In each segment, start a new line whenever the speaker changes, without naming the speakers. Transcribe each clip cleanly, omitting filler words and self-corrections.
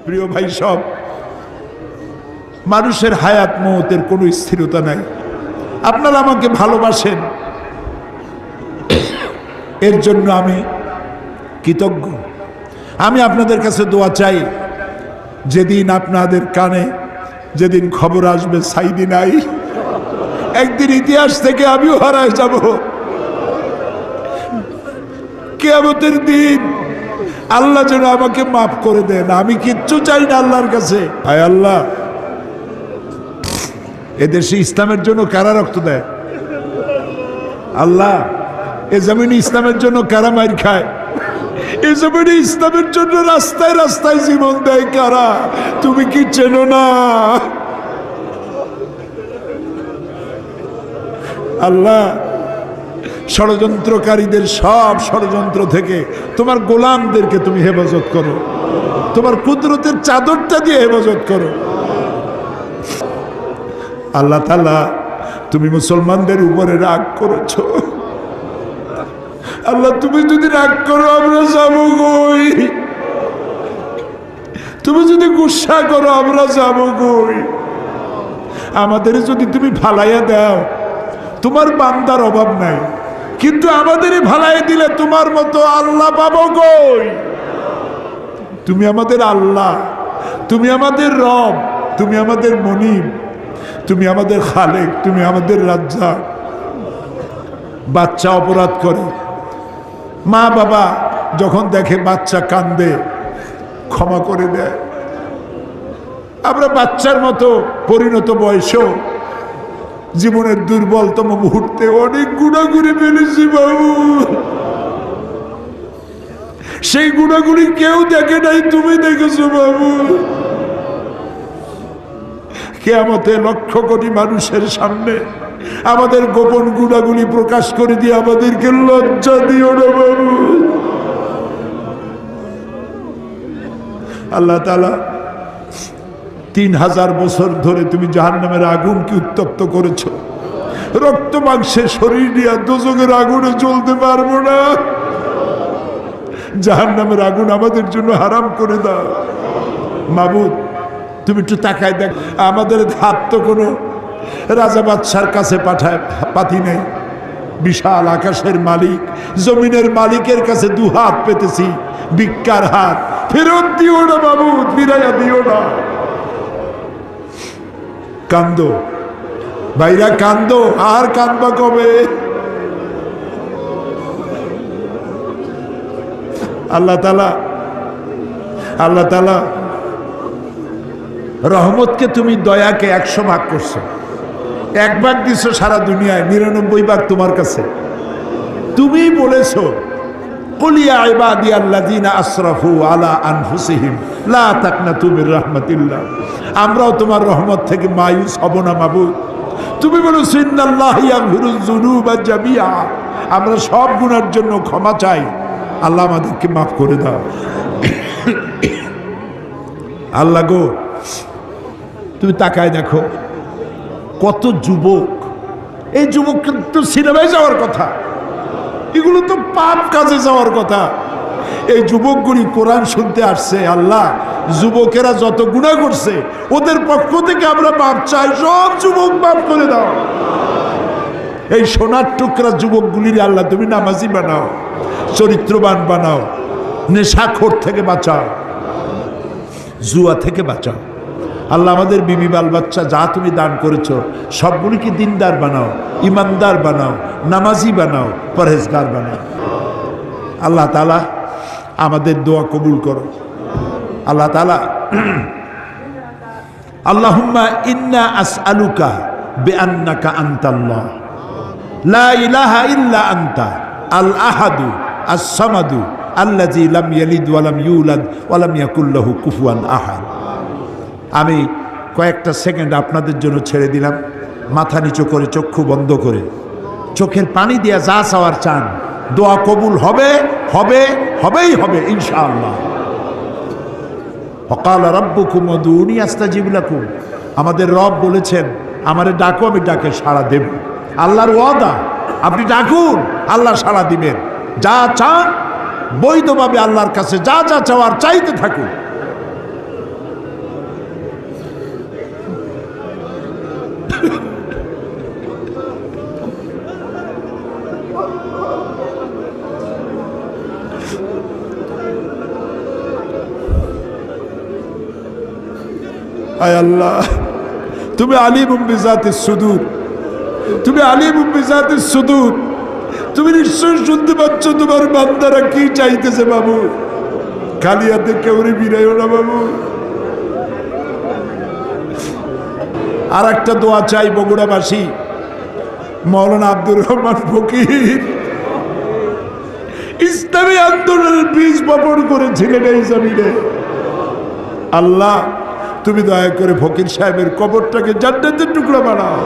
প্রিয় ভাই, সব মানুষের হায়াত মওতের কোনো স্থিরতা নাই। আপনারা আমাকে ভালোবাসেন, এর জন্য আমি কৃতজ্ঞ। আমি আপনাদের কাছে দোয়া চাই, যেদিন আপনাদের কানে যেদিন খবর আসবে সাইদি নাই, একদিন ইতিহাস থেকে আমিও হারায় যাব। কিয়ামতের দিন আল্লাহ যেন আমাকে মাফ করে দেন। আমি কিচ্ছু চাই না আল্লাহর কাছে। হায় আল্লাহ, এদেশে ইসলামের জন্য কারা রক্ত দেয়? আল্লাহ, এ জমিনে ইসলামের জন্য কারা মার খায়? এ জমিনে ইসলামের জন্য রাস্তায় রাস্তায় জীবন দেয় কারা? তুমি কি চেনো না? আল্লাহ, ষড়যন্ত্রকারীদের সব ষড়যন্ত্র থেকে তোমার গোলামদেরকে তুমি হেফাজত করো, তোমার কুদরতের চাদরটা দিয়ে হেফাজত করো। আল্লাহ তাআলা, তুমি মুসলমানদের উপরে রাগ করেছো। আল্লাহ, তুমি যদি রাগ করো আমরা যাবো কই? তুমি যদি গুসা করো আমরা যাবো কই? আমাদের যদি তুমি ফালাইয়া দাও, তোমার বান্দার অভাব নাই, কিন্তু আমাদের ভালাই দিলে তোমার মতো আল্লাহ পাবো কই? তুমি আমাদের আল্লাহ, তুমি আমাদের রব, তুমি আমাদের মনিব, তুমি আমাদের খালেক, তুমি আমাদের রাজ্জাক। বাচ্চা অপরাধ করে, মা বাবা যখন দেখে বাচ্চা কান্দে ক্ষমা করে দেয়। আমরা বাচ্চার মতো পরিণত বয়সেও জীবনের দুর্বলতম মুহূর্তে অনেক গুণাগুলি ফেলেছি বাবু। সেই গুণাগুলি কেউ দেখে নাই, তুমি দেখেছো বাবু। কিয়ামতে লক্ষ কোটি মানুষের সামনে আমাদের গোপন গুণাগুলি প্রকাশ করে দিয়ে আমাদেরকে লজ্জা দিও না বাবু। আল্লাহ তাআলা, 3000 বছর ধরে তুমি জাহান্নামের আগুনকে উত্তপ্ত করেছো। রক্ত মাংসের শরীর নিয়ে দোজখের আগুনে জ্বলতে পারবো না। জাহান্নামের আগুন আমাদের জন্য হারাম করে দাও মাবুদ। তুমি একটু তাকায় দেখ, আমাদের হাত তো কোনো রাজা বাদশার কাছে পাতি নেই। বিশাল আকাশের মালিক, জমিনের মালিকের কাছে দুহাত পেতেছি, ভিক্ষার হাত। ফেরত দিও না মাবুদ, ফিরাইয়া দিও না। কান্দো ভাইরা, কান্দো। আর কান্দবা কবে? আল্লাহ তাআলা রহমতকে তুমি দয়াকে 100 ভাগ করছো। 1 ভাগ দিছো সারা দুনিয়ায়, 99 ভাগ তোমার কাছে। তুমি বলেছো, কুল ইয়া ইবাদিয়াল্লাযীনা আসরাফু আলা আনফুসিহিম লা তাকনাতু মির রাহমাতিল্লাহ। আমরাও তোমার রহমত থেকে মায়ুস হব না মাবুদ। তুমি বলেছো, ইন্নাল্লাহা ইয়াগফিরুয যুনুবা জামিআ। আমরা সব গুনার জন্য ক্ষমা চাই, আল্লাহ আমাদেরকে মাফ করে দাও। আল্লাহ গো, তুমি তাকায় দেখো কত যুবক। এই যুবক তো সিনেমায় যাওয়ার কথা, এগুলো তো পাপ কাজে যাওয়ার কথা। এই যুবকগুলি কোরআন শুনতে আসছে। আল্লাহ, যুবকেরা যত গুনাহ করছে ওদের পক্ষ থেকে আমরা মাপ চাই। সব যুবক মাফ করে দাও। এই সোনার টুকরা যুবকগুলির আল্লাহ তুমি নামাজি বানাও, চরিত্রবান বানাও, নেশাখোর থেকে বাঁচাও, জুয়া থেকে বাঁচাও। আল্লাহ, আমাদের বিবি বাল বাচ্চা যা তুমি দান করেছো সবগুলিকে দিনদার বানাও, ইমানদার বানাও, নামাজি বানাও, পরহেজগার বানাও। আল্লাহ তাআলা আমাদের দোয়া কবুল করো। আল্লাহ তাআলা, আল্লাহুম্মা ইন্না আসআলুকা বিআন্নাকা আনতাল্লাহ লা ইলাহা ইল্লা আনতা আল আহাদু আস সামাদু আল্লাযী লাম ইয়ালিদ ওয়া লাম ইউলাদ ওয়া লাম ইয়াকুল লাহু কুফুয়ান আহাদ। আমি কয়েকটা সেকেন্ড আপনাদের জন্য ছেড়ে দিলাম। মাথা নিচু করে, চক্ষু বন্ধ করে, চোখের পানি দিয়ে যা চাওয়ার চান, দোয়া কবুল হবে, হবে, হবেই হবে ইনশাআল্লাহ। ওয়াকালা রাব্বুকুম উদউনি আস্তাজিব লাকুম। আমাদের রব বলেছেন, আমারে ডাকো, আমি ডাকে সাড়া দেব। আল্লাহর ওয়াদা, আপনি ডাকুন, আল্লাহ সাড়া দিবেন। যা চান বৈধভাবে আল্লাহর কাছে যা যা চাওয়ার চাইতে থাকুন। আয় আল্লাহ, তুমি আলিমুম বিজাতিস সুদূর, তুমি আলিমুম বিজাতিস সুদূর। তুমি নিশ্চয় শুনতে পাচ্ছ তোমার বান্দারা কি চাইতেছে বাবু। খালি হাতে কেউ বিরাইও না বাবু। আর একটা দোয়া চাই বগুড়াবাসী, মৌলানা আব্দুর রহমান ফকির ইসলামী আন্দোলনের বীজ বপন করেছিলেন এই জমিনে। আল্লাহ তুমি দয়া করে ফকির সাহেবের কবরটাকে জান্নাতের টুকরা বানাও।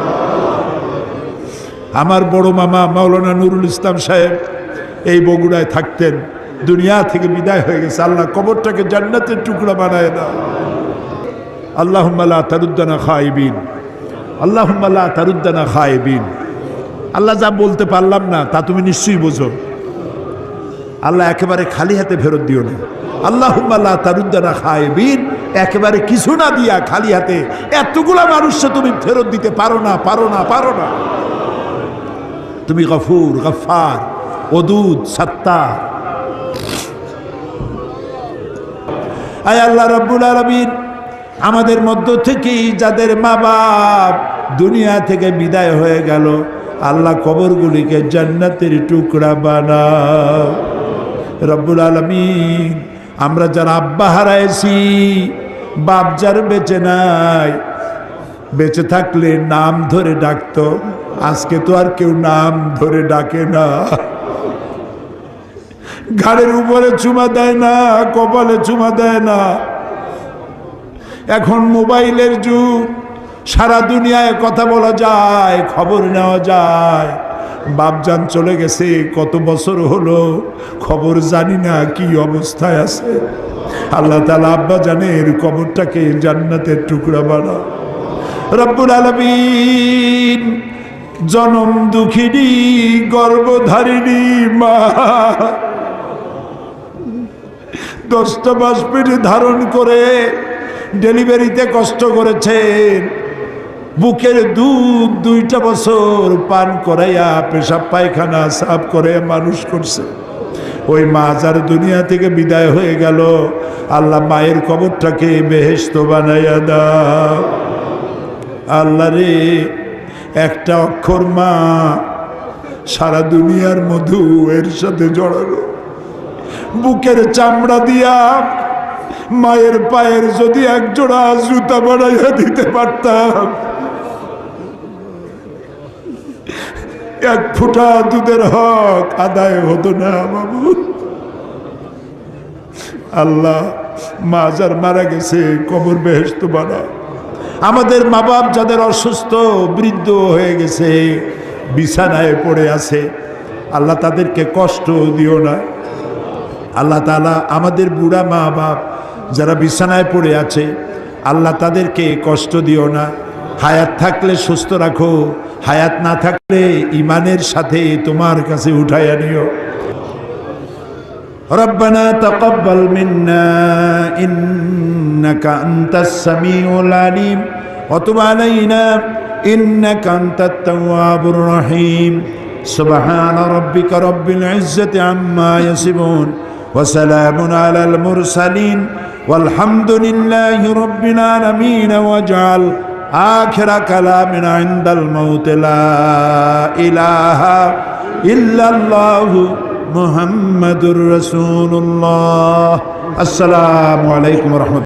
আমার বড় মামা মাওলানা নুরুল ইসলাম সাহেব এই বগুড়ায় থাকতেন, দুনিয়া থেকে বিদায় হয়ে গেছে। আল্লাহ কবরটাকে জান্নাতের টুকরা বানায় দাও। আল্লাহুম্মা লা তারুদ্দানা খায়বিন, আল্লাহুম্মা লা তারুদ্দানা খায়বিন। আল্লাহ যা বলতে পারলাম না তা তুমি নিশ্চয়ই বোঝো। আল্লাহ একেবারে খালি হাতে ফেরত দিও না। আল্লাহুম্মা লা তারুদ্দানা খায়বিন, একেবারে কিছু না দিয়া খালি হাতে এতগুলা মানুষকে তুমি ফেরত দিতে পারো না, পারো না, পারো না। তুমি গফুর, গফফার, ওদুদ, সাত্তার। আয় আল্লাহ রাব্বুল আলামিন, আমাদের মধ্য থেকেই যাদের মা বাপ দুনিয়া থেকে বিদায় হয়ে গেল, আল্লাহ কবরগুলিকে জান্নাতের টুকরা বানাও রব্বুল আলামিন। আমরা যারা আব্বা হারাইছি, বাপ যার বেঁচে নাই, বেঁচে থাকলে নাম ধরে ডাকতো, আজকে তো আর কেউ নাম ধরে ডাকে না। ঘাড়ের উপরে চুমা দেয় না, কপালে চুমা দেয় না। এখন মোবাইলের যুগ, সারা দুনিয়ায় কথা বলা যায়, খবর নেওয়া যায়। বাপজান চলে গেছে কত বছর হলো, খবর জানি না কি অবস্থায় আছে। আল্লাহ তাআলা আব্বা জানের কবরটাকে জান্নাতের টুকরা বানাও রব্বুল আলামিন। জনম দুঃখিনী গর্ভধারিণী মা 10টা মাস পেটে ধারণ করে ডেলিভারিতে কষ্ট করেছেন, বুকের দুধ 2টা বছর পান করাইয়া পেশাব পায়খানা সাফ করে মানুষ করছে। ওই মা যার দুনিয়া থেকে বিদায় হয়ে গেল, আল্লাহ মায়ের কবরটাকে বেহেশত বানাইয়া দাও। আল্লাহ রে, একটা অক্ষর মা সারা দুনিয়ার মধু এর সাথে জড়ানো। বুকের চামড়া দিয়া মায়ের পায়ের যদি একজোড়া জুতা বানাইয়া দিতে পারতাম, এক ফুটা দুধের হক আদায় হতো না বাবু। আল্লাহ মা যার মারা গেছে কবর বেহেশত বানাও। আমাদের মা বাপ যাদের অসুস্থ বৃদ্ধ হয়ে গেছে, বিছানায় পড়ে আছে, আল্লাহ তাদেরকে কষ্ট দিও না। আল্লাহ তাআলা আমাদের বুড়া মা বাপ যারা বিছানায় পড়ে আছে, আল্লাহ তাদেরকে কষ্ট দিও না। হায়াত থাকলে সুস্থ রাখো, হায়াত না থাকলে ইমানের সাথে তোমার কাছে উঠাইয়া নিও। রব্বানা তাকাব্বাল মিন্না ইন্নাকা আনতাস সামিউল আলিম ওয়া তুব আলাইনা ইন্নাকা আনতাত তাওয়াবুর রহিম। সুবহানা রাব্বিকা রাব্বিল ইজ্জাতি আম্মা ইয়াসিফুন ওয়া সালামুন আলাল মুরসালিন ওয়ালহামদুলিল্লাহি রাব্বিল আলামিন। ওয়াজআল আখিরা কালামিনা ইনদাল মাউত লা ইলাহা ইল্লাল্লাহু মুহাম্মাদুর রাসূলুল্লাহ। আসসালামু আলাইকুম ওয়া রাহমাতুল্লাহ।